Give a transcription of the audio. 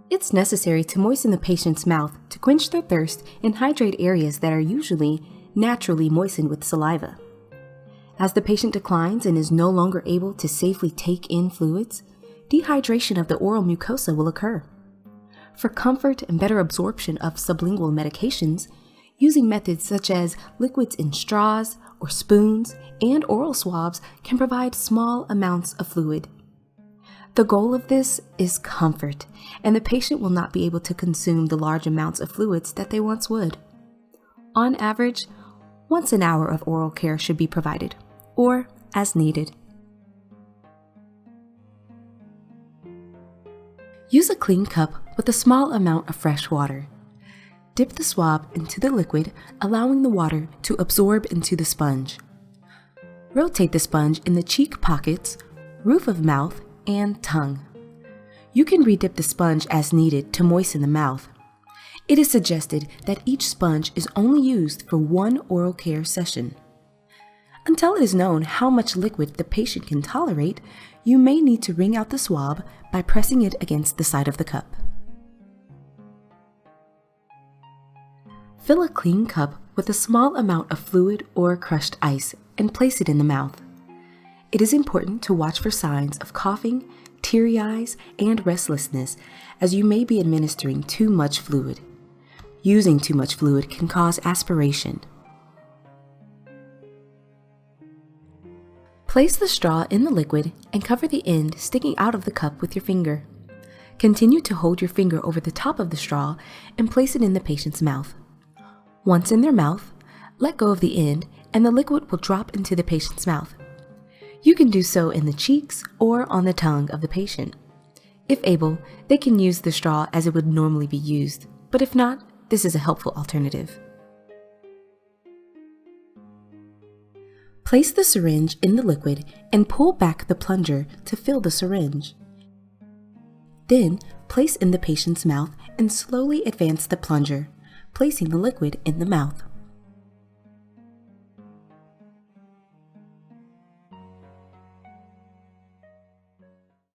It's necessary to moisten the patient's mouth to quench their thirst and hydrate areas that are usually naturally moistened with saliva. As the patient declines and is no longer able to safely take in fluids, dehydration of the oral mucosa will occur. For comfort and better absorption of sublingual medications, using methods such as liquids in straws or spoons and oral swabs can provide small amounts of fluid. The goal of this is comfort, and the patient will not be able to consume the large amounts of fluids that they once would. On average, once an hour of oral care should be provided, or as needed. Use a clean cup with a small amount of fresh water. Dip the swab into the liquid, allowing the water to absorb into the sponge. Rotate the sponge in the cheek pockets, roof of mouth, and tongue. You can redip the sponge as needed to moisten the mouth. It is suggested that each sponge is only used for one oral care session. Until it is known how much liquid the patient can tolerate, you may need to wring out the swab by pressing it against the side of the cup. Fill a clean cup with a small amount of fluid or crushed ice and place it in the mouth. It is important to watch for signs of coughing, teary eyes, and restlessness, as you may be administering too much fluid. Using too much fluid can cause aspiration. Place the straw in the liquid and cover the end sticking out of the cup with your finger. Continue to hold your finger over the top of the straw and place it in the patient's mouth. Once in their mouth, let go of the end and the liquid will drop into the patient's mouth. You can do so in the cheeks or on the tongue of the patient. If able, they can use the straw as it would normally be used, but if not, this is a helpful alternative. Place the syringe in the liquid and pull back the plunger to fill the syringe. Then, place in the patient's mouth and slowly advance the plunger, placing the liquid in the mouth.